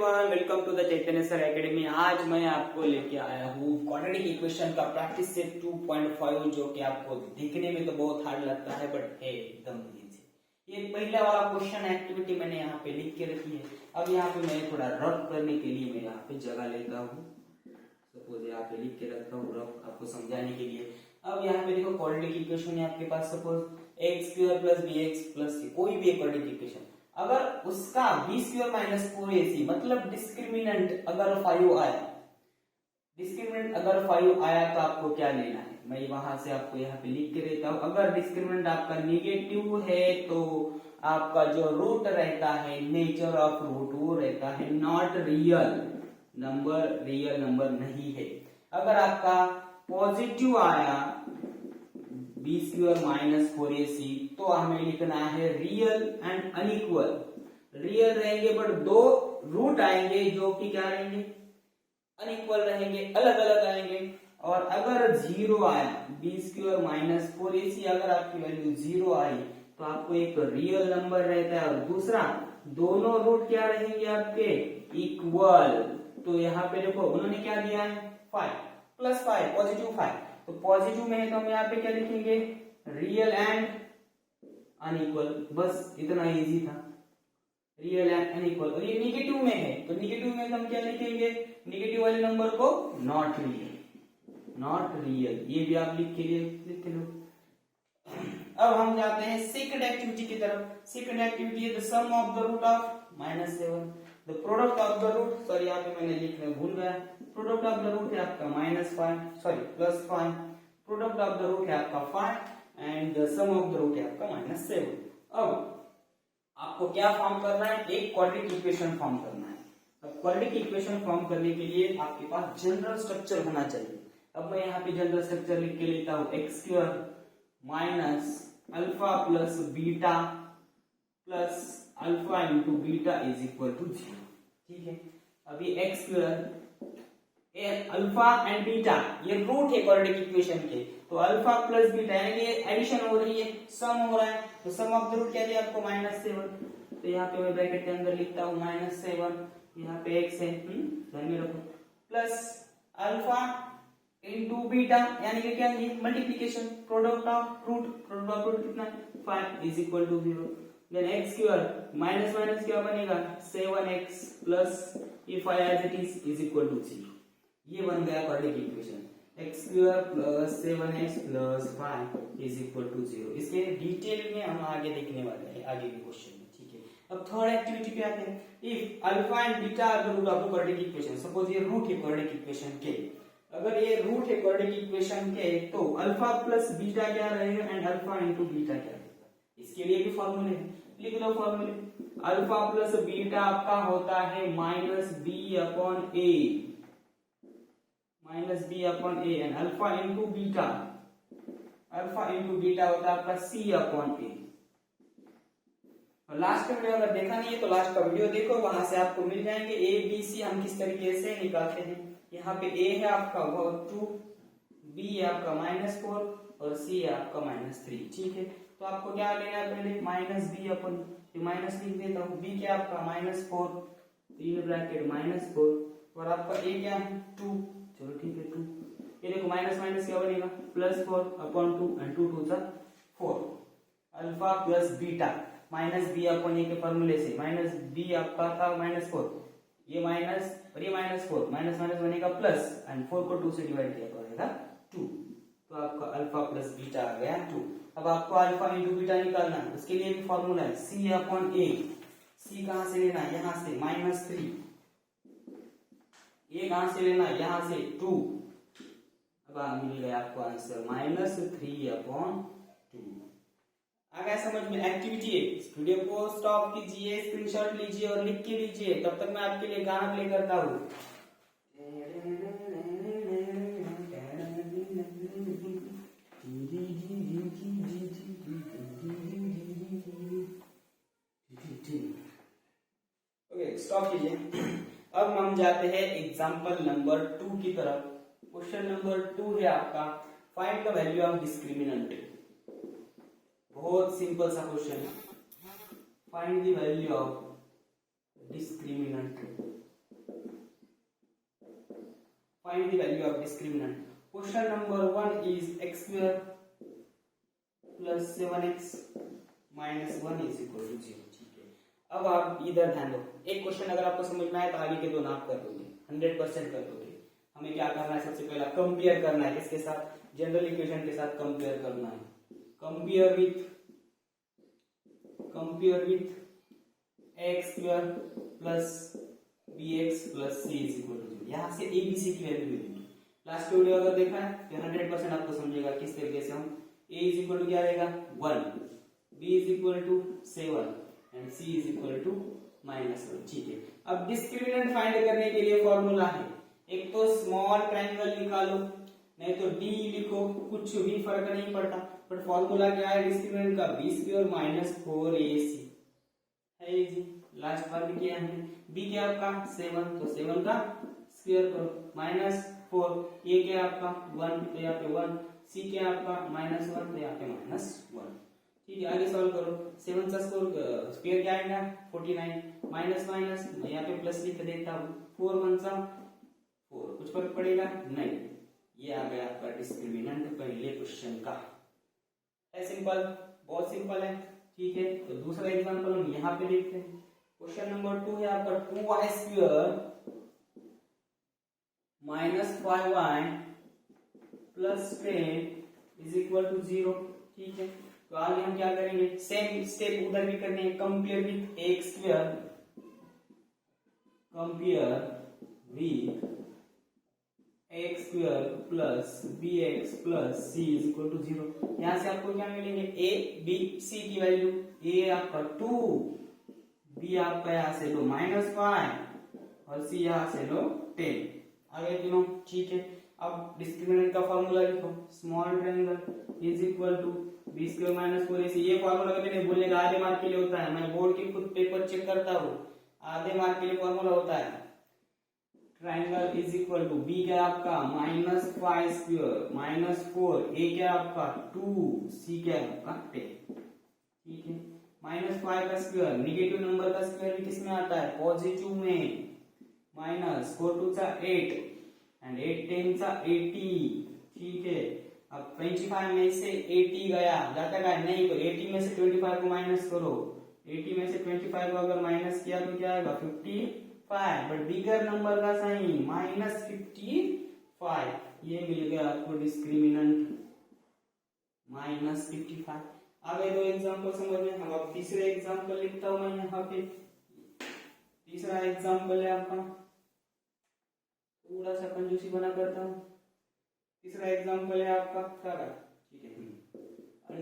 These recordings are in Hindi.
Everyone, welcome to the Chaitanya sir academy. आज मैं आपको लेके आया हूँ क्वाड्रेटिक इक्वेशन का प्रैक्टिस सेट 2.5, जो कि आपको दिखने में तो बहुत हार्ड लगता है बट है एकदम इजी। ये पहला वाला क्वेश्चन एक्टिविटी मैंने यहाँ पे लिख के रखी है। अब यहाँ पे मैं थोड़ा रफ करने के लिए मैं यहाँ पे जगह लेता हूँ। सपोज यहाँ पे लिख के रखता हूँ रफ, आपको समझाने के लिए। अब यहाँ पे देखो क्वाड्रेटिक इक्वेशन है आपके पास। Suppose x square plus b x plus c, कोई भी क्वाड्रेटिक इक्वेशन, अगर उसका बी स्क्वायर माइनस 4ac मतलब डिस्क्रिमिनेंट अगर 5 आया, डिस्क्रिमिनेंट अगर 5 आया तो आपको क्या लेना है, मैं वहां से आपको यहाँ पे लिख के देता हूँ। अगर डिस्क्रिमिनेंट आपका नेगेटिव है तो आपका जो रूट रहता है, नेचर ऑफ रूट, वो रहता है नॉट रियल नंबर नहीं है। अगर आपका पॉजिटिव आया बी स्क्वायर माइनस 4ac तो हमें लिखना है रियल एंड अनइक्वल। रियल रहेंगे बट दो रूट आएंगे जो कि क्या रहेंगे, अनइक्वल रहेंगे, अलग अलग आएंगे। और अगर जीरो आया बी स्क्वायर माइनस 4ac, अगर आपकी वैल्यू जीरो आई तो आपको एक रियल नंबर रहता है, और दूसरा दोनों रूट क्या रहेंगे आपके, इक्वल। तो यहाँ पे देखो उन्होंने क्या दिया है, 5 प्लस 5 पॉजिटिव 5, तो पॉजिटिव में है तो हम यहाँ पे क्या लिखेंगे, रियल एंड अनइक्वल। बस इतना इजी था, रियल एंड अनइक्वल। और ये निगेटिव में है तो निगेटिव में हम क्या लिखेंगे, निगेटिव वाले नंबर को नॉट रियल। ये भी आप लिख के लो। अब हम जाते हैं सेकंड एक्टिविटी की तरफ। सेकंड एक्टिविटी है the sum of the root of -7, the product of the root, sorry यहाँ पे मैंने लिखना भूल गया, प्रोडक्ट ऑफ द रूट है आपका +5, प्रोडक्ट ऑफ द रूट है आपका 5 and the sum of the root है आपका -7। अब आपको क्या फॉर्म करना है, एक क्वाड्रेटिक इक्वेशन फॉर्म करना है। अब क्वाड्रेटिक इक्वेशन फॉर्म करने के लिए आपके पास जनरल स्ट्रक्चर होना चाहिए। अब मैं यहाँ पे जनरल स्ट्रक्चर लिख के लेता हूँ, x square minus alpha plus beta plus alpha into beta is equal to 0। ठीक है, अभी x square alpha and beta ये रूट है क्वाड्रेटिक इक्वेशन के, तो अल्फा प्लस बीटा यानी कि एडिशन हो रही है, सम हो रहा है, तो सम ऑफ द रूट क्या दिया आपको -7। तो यहाँ पे मैं ब्रैकेट के अंदर लिखता हूँ -7, यहाँ पे एक्स है, ध्यान में रखो, प्लस अल्फा इंटू बीटा यानी कि क्या है मल्टीप्लिकेशन, प्रोडक्ट ऑफ रूट कितना 5 is equal to 0। Then x square minus minus क्या बनेगा 7x प्लस ये 5 as it is equal to 0। ये बन गया quadratic equation, x square plus 7x plus 5 is equal to 0। इसके डिटेल में हम आगे देखने वाले हैं आगे के क्वेश्चन में। ठीक है, अब थर्ड एक्टिविटी पे आते हैं। If alpha and beta are the root of the quadratic equation, suppose ये रूट है क्वाड्रेटिक इक्वेशन के, अगर ये रूट है क्वाड्रेटिक इक्वेशन के तो अल्फा प्लस बीटा क्या रहेगा एंड अल्फा इंटू बीटा क्या रहेगा। इसके लिए भी फॉर्मूले हैं, लिख लो फॉर्मूले। अल्फा प्लस बीटा आपका होता है -b upon a and alpha into beta होता है आपका c अपॉन a। लास्ट में अगर देखा नहीं है तो लास्ट का वीडियो देखो, वहां से आपको मिल जाएंगे a b c हम किस तरीके से निकालते हैं। यहाँ पे a है आपका 2, b है आपका -4 और c है आपका -3। ठीक है, तो आपको क्या लेना है, पहले -b अपन माइनस लिख देता हूँ, b क्या आपका -4 तीन ब्रैकेट -4 और आपका a क्या है 2, चलो ठीक है 2। ये देखो माइनस माइनस क्या बनेगा +4 अपॉन 2 एंड 2 2 जा 4। Alpha plus beta -b upon a के फॉर्मूले से, -b आपका था -4, ये माइनस और ये -4, माइनस माइनस बनेगा प्लस एंड 4 को 2 से डिवाइड किया तो आएगा 2। तो आपका अल्फा प्लस बीटा आ गया 2। अब आपको अल्फा इंटू बीटा निकालना है, उसके लिए भी फॉर्मूला है c अपॉन a। c कहां से लेना है, यहां से -3, a कहां से लेना है, यहां से 2। अब मिल गया आपको आंसर -3 अपॉन 2। आ गया समझ में। एक्टिविटी है, इस वीडियो को स्टॉप कीजिए, स्क्रीनशॉट लीजिए और लिख के लीजिए, तब तक मैं आपके लिए गाना प्ले करता हूँ। ओके, स्टॉप कीजिए। अब हम जाते हैं एग्जांपल नंबर 2 की तरफ। क्वेश्चन नंबर 2 है आपका, find the value of discriminant. बहुत सिंपल सा क्वेश्चन है, find the value of discriminant. Find the value of discriminant. Question number 1 is x square plus 7x minus 1 is equal to 0. ठीक है, अब आप इधर ध्यान दो, एक क्वेश्चन अगर आपको समझ में आए तो आगे के दो आप कर दोगे, 100% कर दोगे। हमें क्या करना है, सबसे पहला कंपेयर करना है, किसके साथ, जनरल इक्वेशन के साथ कंपेयर करना है। Compare with x square plus b x plus c is equal to 0। यहाँ से ए बी सी की वैल्यू मिलेगी। लास्ट वीडियो अगर देखा है तो 100% आपको समझेगा किस तरीके से हम a इज इक्वल टू क्या रहेगा 1, b is equal to 7 and c is equal to -1। ठीक है, अब डिस्क्रिमिनेंट फाइंड करने के लिए फॉर्मूला है, एक तो स्मॉल ट्रायंगल निकालो, नहीं तो d लिखो, कुछ भी फर्क नहीं पड़ता, बट फॉर्मूला क्या है डिस्क्रिमिनेंट का, b स्क्वायर माइनस 4ac है जी। लास्ट बार भी किया हमने, b क्या आपका 7, तो 7 का स्क्वायर करो, माइनस 4, a क्या आपका 1 तो यहाँ पे 1, c क्या आपका -1 तो यहाँ पे -1। ठीक है, आगे सॉल्व करो, 7 का स्क्वायर क्या आएगा 49, माइनस माइनस मैं यहाँ पे प्लस लिख देता हूँ, 4 1 सा 4, कुछ फर्क पड़ेगा नहीं। ये आ गया आपका डिस्क्रिमिनेंट पहले क्वेश्चन का, है सिंपल, बहुत सिंपल है। ठीक है, तो दूसरा एग्जांपल हम यहाँ पे देखते हैं। क्वेश्चन नंबर 2 है आपका 2y square minus 5y plus 10 is equal to 0। ठीक है, तो आगे हम क्या करेंगे, सेम स्टेप उधर भी करने हैं, compare with x square, compare with x square plus b x plus c is equal to 0। यहां से आपको क्या मिलेंगे, ए बी सी की वैल्यू, ए आपका 2, बी आपका यहां से लो -5 और सी यहां से लो 10, आ गए तीनों। ठीक है, अब डिस्क्रिमिनेंट का फॉर्मूला लिखो, small triangle is equal to b square minus 4ac। ये फॉर्मूला कभी नहीं भूलने का, आधे मार्क के लिए होता है, मैं बोर्ड के खुद पेपर चेक करता हूँ, आधे मार्क के लिए फॉर्मूला होता है। Triangle is equal to b क्या आपका -5 स्क्वायर माइनस 4, ए क्या आपका 2, सी क्या आपका 10। ठीक है, -5 का स्क्वायर, निगेटिव नंबर का स्क्वायर भी किसमें आता है, पॉजिटिव में, माइनस 4 2 सा 8 एंड 8 10 सा 80। ठीक है, अब 25 में से 80 गया, जाता है नहीं, तो 80 में से 25 को माइनस करो, 80 में से 25 को अगर माइनस किया तो क्या आएगा 55, बट बिगर नंबर का साइन -55, ये मिल गया आपको डिस्क्रिमिनेंट -55। आगे दो एग्जांपल समझ में, हम अब तीसरे एग्जांपल लिखता हूं मैं यहाँ पे। तीसरा एग्जांपल है आपका, थोड़ा सा कंजूसी बना करता हूँ। तीसरा एग्जांपल है आपका क्या है, ठीक है,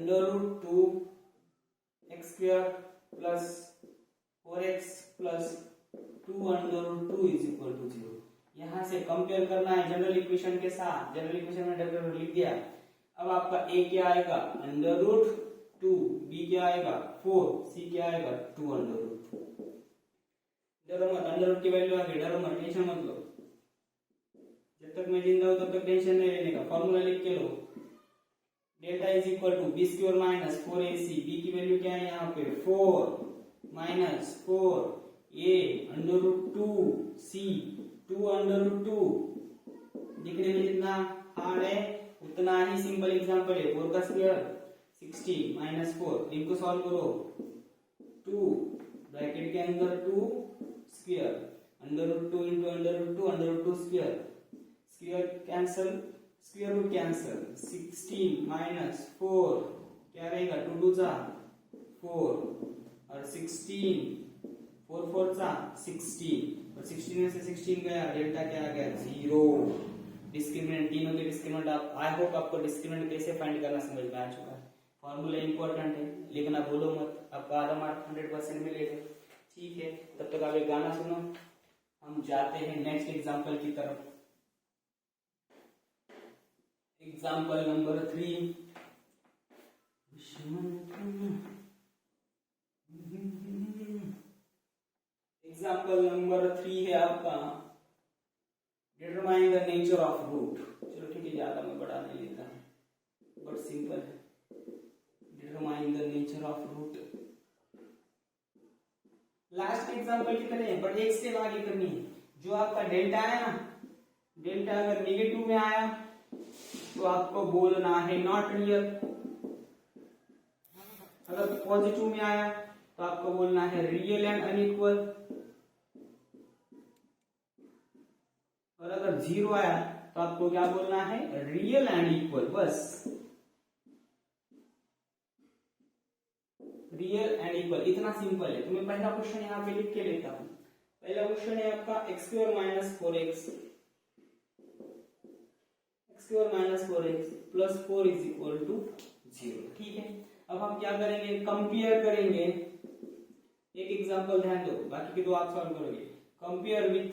√2 x square plus 4x plus 2 is equal to 0। यहाँ से कंपेयर करना है जनरल इक्वेशन के साथ, जनरल इक्वेशन में डबल लिख दिया। अब आपका a क्या आएगा √2, b क्या आएगा 4, c क्या आएगा 2 डरो मत, अंडर की वैल्यू आ गई, डरो मत, टेंशन मत लो, जब तक मैं जिंदा हूं तब तक टेंशन नहीं लेने का। फॉर्मूला लिख के लो, delta is equal to b square minus 4ac, b की वैल्यू क्या है यहाँ पे 4 माइनस 4, a √2, c 2 दिखने में जितना हार्ड है उतना ही सिंपल एग्जांपल है। 4 का स्क्वायर 60 माइनस 4, इनको सॉल्व करो, 2 ब्रैकेट के अंदर 2 square, √2 into √2 square, square cancel, square root cancel, 16 minus 4 क्या रहेगा 2 2 जा 4 और 16 4 4 जा 16 और 16 में से 16 गया, डेल्टा क्या आ गया 0। डिस्क्रिमिनेंट, तीनों के डिस्क्रिमिनेंट आप, आई होप आपको डिस्क्रिमिनेंट कैसे फाइंड करना समझ में आ चुका है। फॉर्मूला इंपॉर्टेंट है, लिखना भूलो मत, आपको आधा मार्क 100% मिलेगा। ठीक है, तब तक आप एक गाना सुनो, हम जाते हैं नेक्स्ट एग्जांपल की तरफ। एग्जांपल नंबर 3, एग्जांपल नंबर 3 है आपका determine the nature of root. चलो ठीक है, ज्यादा मैं बड़ा नहीं लेता, बट सिंपल है। Determine the nature of root, last example की तरह है, बट एक स्टेप आगे करनी है। जो आपका डेल्टा है ना, डेल्टा अगर नेगेटिव में आया तो आपको बोलना है नॉट रियल, अगर पॉजिटिव में आया तो आपको बोलना है रियल एंड अनइक्वल, और अगर जीरो आया तो आपको क्या बोलना है रियल एंड इक्वल, बस रियल एंड इक्वल, इतना सिंपल है। तो मैं पहला क्वेश्चन यहाँ पे लिख के लेता हूं। पहला क्वेश्चन है आपका x square minus 4x plus 4 is equal to 0। ठीक है, अब हम क्या करेंगे, कंपेयर करेंगे। एक एग्जांपल ध्यान दो, बाकी के दो आप सॉल्व करोगे। कंपेयर विथ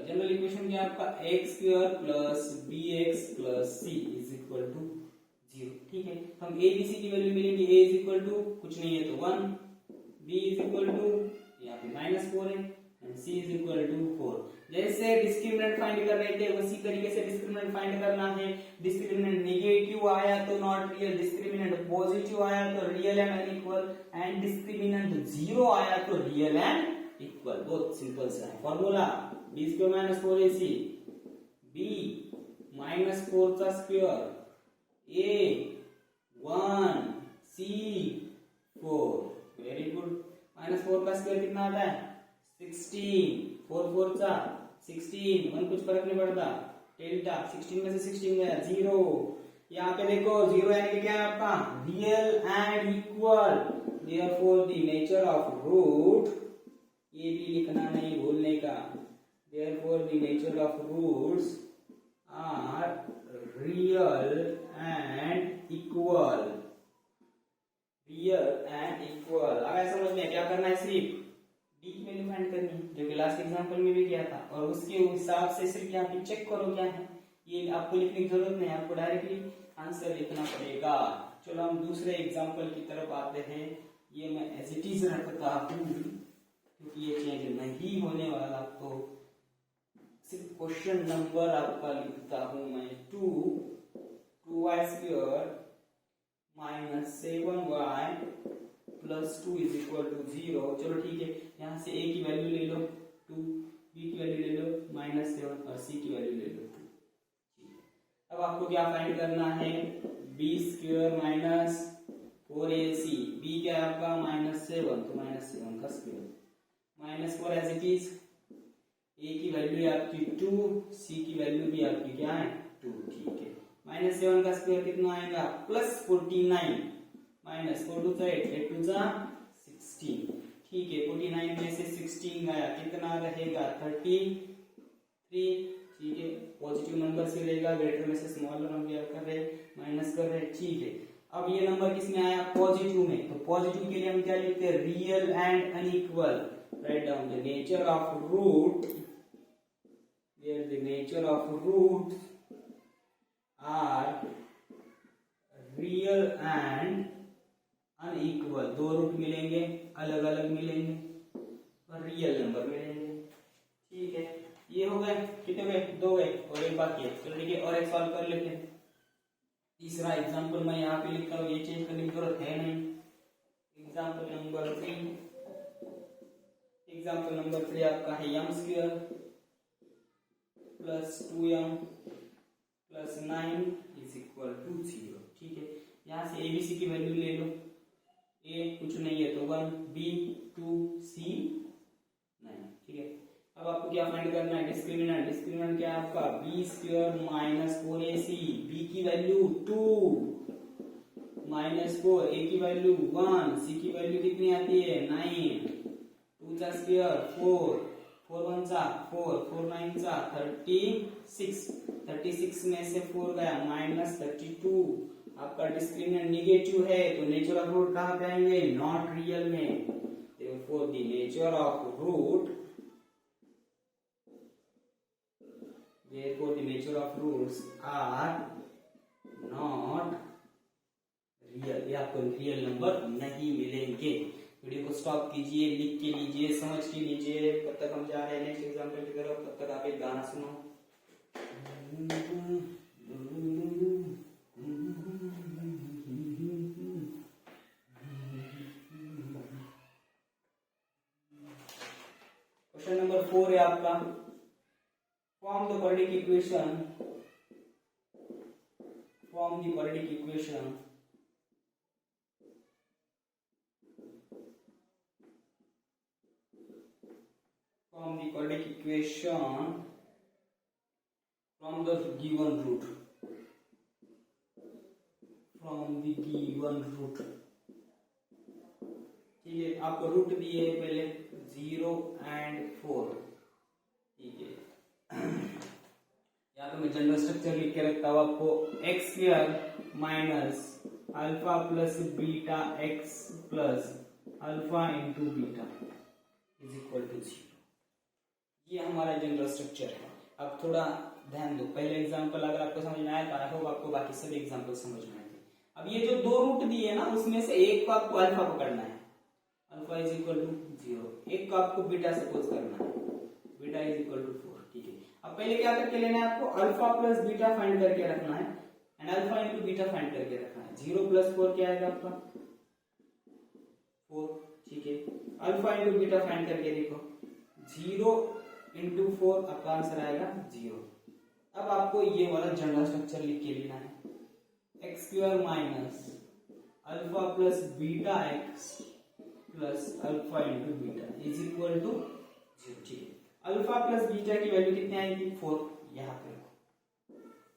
जनरल इक्वेशन क्या है आपका, x square plus bx plus c is equal to 0। ठीक है, तो हम a b c की वैल्यू मिलेंगे। a इज इक्वल टू कुछ नहीं है तो 1, b इज इक्वल टू यहाँ पे -4 है and c is equal to 4। जैसे डिस्क्रिमिनेंट फाइंड कर रहे थे उसी तरीके से डिस्क्रिमिनेंट फाइंड करना है। डिस्क्रिमिनेंट नेगेटिव आया तो नॉट रियल, डिस्क्रिमिनेंट पॉजिटिव आया तो real and unequal, and discriminant 0 आया तो रियल एंड इक्वल। बहुत सिंपल सा है formula, b square minus 4ac, b minus 4 का square, a 1 c 4। Very good. -4 का स्क्वायर कितना आता है 16, 4 4 का 16, 1 कुछ फर्क नहीं पड़ता, डेल्टा 16 में से 16 गया 0। यहाँ पे देखो 0 यानी कि क्या है आपका real and equal, therefore the nature of root, ये भी लिखना नहीं भूलने का, therefore the nature of roots are real and equal, अब ऐसा समझ में क्या करना है, सिर्फ d की वैल्यू फाइंड करनी है जो कि लास्ट एग्जांपल में भी किया था, और उसके हिसाब से सिर्फ यहाँ पे चेक करो क्या है, ये आपको लिखने की जरूरत नहीं, आपको डायरेक्टली आंसर लिखना पड़ेगा। चलो हम दूसरे एग्जांपल की तरफ आते हैं। ये मैं एज इट इज रखता हूँ क्योंकि ये चेंज नहीं होने वाला, तो सिर्फ क्वेश्चन नंबर आपका लिखता हूं मैं 2y square minus 7y plus 2 is equal to 0। चलो ठीक है, यहाँ से a की वैल्यू ले लो 2, b की वैल्यू ले लो -7 और c की वैल्यू ले लो 2। अब आपको क्या फाइंड करना है, b square minus 4ac, b क्या है आपका -7 तो -7 का square, -4 as it is, a की वैल्यू है आपकी 2, c की वैल्यू भी आपकी क्या है 2। ठीक है, -7 का स्क्वायर कितना आएगा +49, -4 2 8, 8 2 16। ठीक है, 49 में से 16 गया कितना रहेगा 33। ठीक है, पॉजिटिव नंबर से रहेगा, ग्रेटर में से स्मॉलर हम क्या कर रहे माइनस कर रहे। ठीक है, अब ये नंबर किसमें आया पॉजिटिव में, तो पॉजिटिव के लिए हम क्या लिखते हैं real and unequal. Write down the nature of root, where the nature of roots are real and unequal। दो रूट मिलेंगे, अलग अलग मिलेंगे और रियल नंबर मिलेंगे। ठीक है, ये हो गए, कितने गए 2 गए और एक बाकी है। चलो ठीक है, और एक सॉल्व कर लेते हैं। तीसरा एग्जांपल मैं यहाँ पे लिखता हूँ, ये चेंज करने की जरूरत है नहीं। एग्जांपल नंबर 3, एग्जाम्पल नंबर 3 आपका है m square plus 2m plus 9 is equal to 0। ठीक है, यहाँ से abc की वैल्यू ले लो, a कुछ नहीं है तो 1, b 2, c 9। ठीक है, अब आपको क्या फाइंड करना है डिस्क्रिमिनेंट। डिस्क्रिमिनेंट क्या है आपका b square minus 4ac, b की वैल्यू 2 -4, a की वैल्यू 1, c की वैल्यू कितनी आती है 9, 2 का स्क्वायर 4, 4 1 जा 4, 4 9 जा 36, 36 में से 4 गया -32। आपका डिस्क्रिमिनेंट नेगेटिव है तो नेचर ऑफ रूट कहाँ पे आएंगे नॉट रियल में। Therefore the nature of root, therefore the nature of roots are not real, या आपको रियल नंबर नहीं मिलेंगे। वीडियो को स्टॉप कीजिए, लिख के लीजिए, समझ के लीजिए। तब तक हम जा रहे हैं नेक्स्ट एग्जांपल की तरफ, तब तक आप एक गाना सुनो। नंबर 4 है आपका, form the quadratic equation, form the quadratic equation from the quadratic equation from the given root, from the given root। ठीक है, आपको रूट दिए पहले 0 and 4। ठीक है, यहाँ पे मैं जनरल स्ट्रक्चर लिख के रखता हूँ आपको, x square minus alpha plus beta x plus alpha into beta is equal to 0। ये हमारा जनरल स्ट्रक्चर है। अब थोड़ा ध्यान दो, पहले एग्जांपल अगर आपको समझ में आया तो आई होप आपको बाकी सभी एग्जांपल समझ में आएंगे। अब ये जो दो रूट दिए ना, उसमें से एक को आपको अल्फा पकड़ना है, अल्फा इज इक्वल टू 0, एक को आपको बीटा सपोज करना है, बीटा इज इक्वल टू 4। ठीक है, अब पहले क्या करके लेना है आपको, अल्फा प्लस बीटा फाइंड करके रखना है and alpha into beta find करके रखना है। 0 प्लस 4 क्या आएगा आपका 4। ठीक है, अल्फा इंटू बीटा फाइंड करके देखो, 0 इंटू 4 आपका आंसर आएगा 0। अब आपको ये वाला जनरल स्ट्रक्चर लिख के लेना है, x square minus alpha plus beta x plus alpha into beta is equal to 0। ठीक है, अल्फा प्लस बीटा की वैल्यू कितनी आएगी 4, यहाँ पे रखो,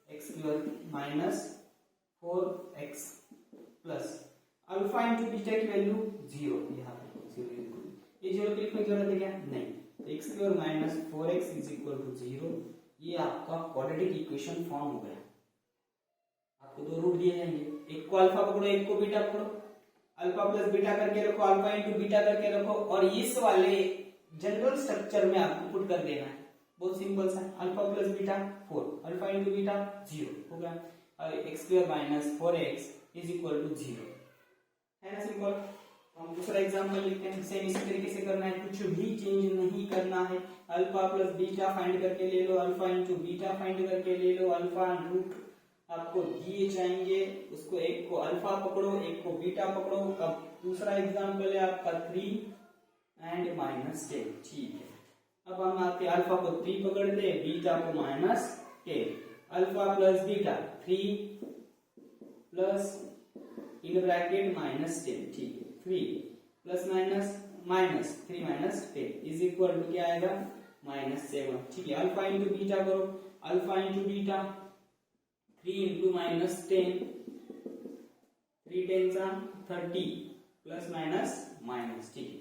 x square minus 4x plus alpha into beta की वैल्यू 0, यहाँ पे 0। ये 0 पे लिखने की जरूरत है क्या, नहीं। X square minus 4x is equal to 0, ये आपका क्वाड्रेटिक इक्वेशन फॉर्म हो गया। आपको दो रूट दिए जाएंगे, एक को अल्फा पकड़ो, एक को बीटा पकड़ो, अल्फा प्लस बीटा करके रखो, अल्फा इंटू बीटा करके रखो, और इस वाले जनरल स्ट्रक्चर में आपको पुट कर देना है। बहुत सिंपल सा, alpha plus beta 4, alpha into beta 0 हो गया, x square minus 4x is equal to 0, है ना सिंपल। हम दूसरा एग्जांपल लिखते हैं, सेम इसी तरीके से करना है, कुछ भी चेंज नहीं करना है। अल्फा प्लस बीटा फाइंड करके ले लो, अल्फा इंटू बीटा फाइंड करके ले लो, अल्फा रूट आपको दिए जाएंगे, उसको एक को अल्फा पकड़ो, एक को बीटा पकड़ो। अब दूसरा एग्जांपल है आपका 3 एंड माइनस 10। ठीक है, अब हम आपके अल्फा को 3 पकड़ते, बीटा को minus 10, alpha plus beta 3 plus in bracket minus 10। ठीक है, 3 plus minus minus 3 minus 10 is equal to क्या आएगा -7। ठीक है, अल्फा इंटू बीटा करो, alpha into beta 3 into minus 10, 3 10 30 plus minus minus. ठीक है,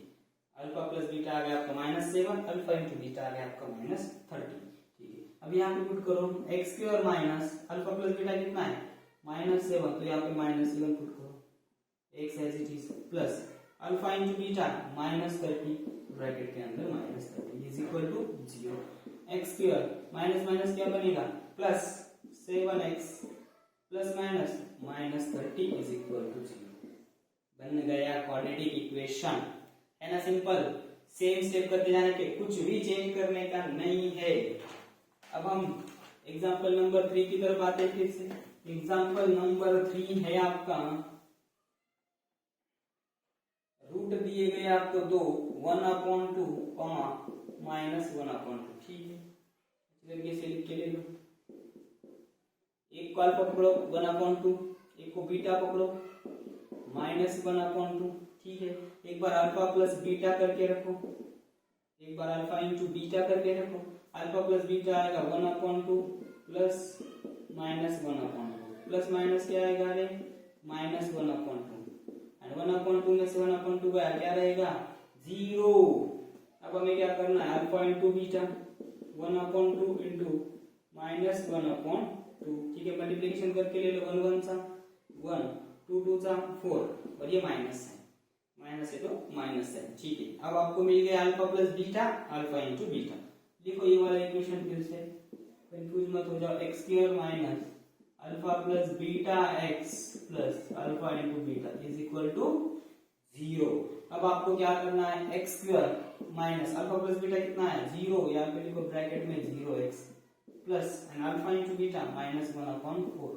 अल्फा प्लस बीटा आ गया आपका -7, अल्फा इंटू बीटा आ गया आपका -30। ठीक है, अब यहाँ पे पुट करो, x square minus alpha plus beta कितना है -7, तो यहाँ पे -7 पुट करो, x as it is plus alpha into beta -30 bracket के अंदर -30 is equal to 0। X square minus minus क्या बनेगा plus 7x plus minus -30 is equal to 0। बन गया क्वाड्रेटिक इक्वेशन, है ना सिंपल। सेम स्टेप करते जाने पे, कुछ भी चेंज करने का नहीं है। अब हम एग्जांपल नंबर 3 की तरफ आते हैं फिर से। एग्जांपल नंबर 3 है आपका, रूट दिए गए आपको 2, 1/2 -1/2। ठीक है, इस तरीके से लिख के ले लो, एक को अल्फा पकड़ो 1/2, एक को बीटा पकड़ो -1/2। ठीक है, एक बार अल्फा प्लस बीटा करके रखो, एक बार अल्फा इंटू बीटा करके रखो, अल्फा प्लस बीटा आएगा 1/2 प्लस -1/2, प्लस माइनस क्या आएगा रे -1/2, एंड 1/2 में से 1/2 गया, क्या रहेगा 0। अब हमें क्या करना है, अल्फा इंटू बीटा 1/2 इंटू -1/2। ठीक है, मल्टीप्लिकेशन करके ले लो, 1 1 सा 1, 2 2 सा 4, और ये माइनस है तो माइनस है। ठीक है, अब आपको मिल गया alpha plus beta, alpha into beta. लिखो ये वाला इक्वेशन फिर से, कंफ्यूज मत हो जाओ, x square minus alpha plus beta x plus alpha into beta is equal to 0। अब आपको क्या करना है, x square minus alpha plus beta कितना है 0, यहाँ पे लिखो ब्रैकेट में 0x plus and alpha into beta -1/4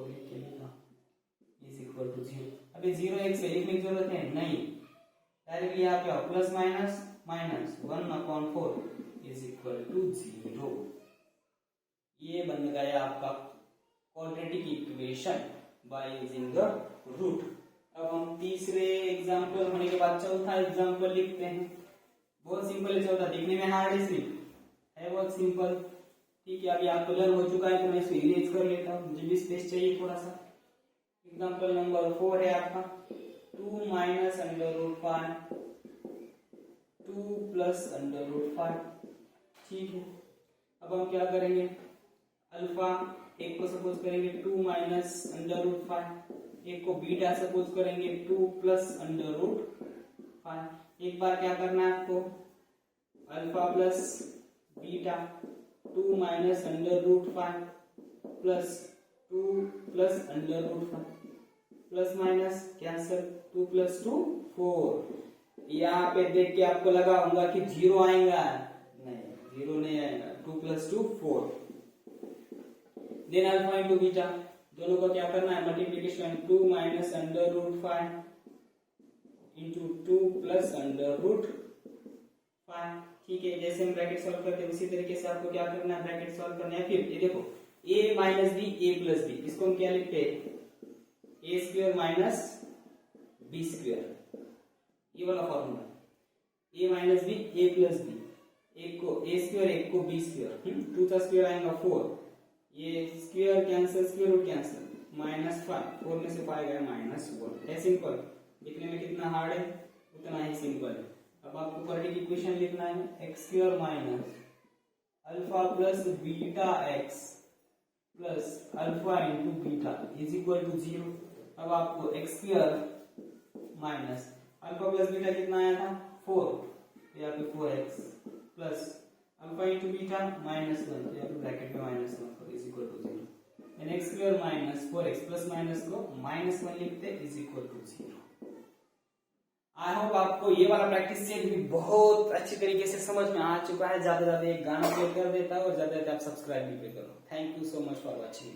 लिख के लिखा इज इक्वल टू 0। अभी 0x से लिखने की जरूरत है नहीं, डायरेक्टली यहाँ पे आओ, plus minus minus 1/4 is equal to 0। ये बन गया आपका quadratic equation by using the root. अब हम तीसरे एग्जांपल होने के बाद चौथा एग्जांपल लिखते हैं। बहुत सिंपल है चौथा, दिखने में हार्ड है बहुत सिंपल। ठीक है, अभी आप क्लियर हो चुका है तो मैं इसे इरेज कर लेता हूँ, मुझे भी स्पेस चाहिए थोड़ा सा। एग्जांपल नंबर 4 है आपका 2 minus under root 5 2 plus under root 5। ठीक है, अब हम क्या करेंगे, अल्फा एक को सपोज करेंगे 2 माइनस अंडर रूट 5, एक को बीटा सपोज करेंगे 2 प्लस अंडर रूट 5। एक बार क्या करना है आपको, alpha plus beta 2 minus under root 5 plus 2 plus under root 5 plus minus cancel 2 plus 2 4। यहाँ पे देख के आपको लगा होगा कि 0 आएगा, नहीं 0 नहीं आएगा, 2 plus 2 4। Then alpha into beta, दोनों को क्या करना है multiplication 2 minus under root 5 into 2 plus under root 5। ठीक है, जैसे हम ब्रैकेट सॉल्व करते हैं उसी तरीके से आपको क्या करना है, ब्रैकेट सॉल्व करना है। फिर ये देखो a minus b a plus b, इसको हम क्या लिखते हैं a square minus b square, ये वाला formula. a minus b a plus b, एक को a स्क्वायर एक को b स्क्वायर, 2 का स्क्वायर आएगा 4, ये square cancel square root cancel -5, 4 में से 5 गया -1। है सिंपल, लिखने में कितना हार्ड है उतना ही सिंपल है। अब आपको क्वाड्रेटिक इक्वेशन लिखना है x square minus alpha plus beta x plus alpha into beta is equal to 0। अब आपको x square minus alpha plus beta कितना आया था 4, तो यहाँ पे 4x plus alpha into beta -1, तो यहाँ पे ब्रैकेट में -1 is equal to 0। Then x square minus 4x plus minus को -1 लिखते is equal to 0। I hope आपको ये वाला प्रैक्टिस सेट भी बहुत अच्छी तरीके से समझ में आ चुका है। ज्यादा एक गाना प्ले कर देता है और ज्यादा आप सब्सक्राइब भी पे करो। Thank you so much for watching.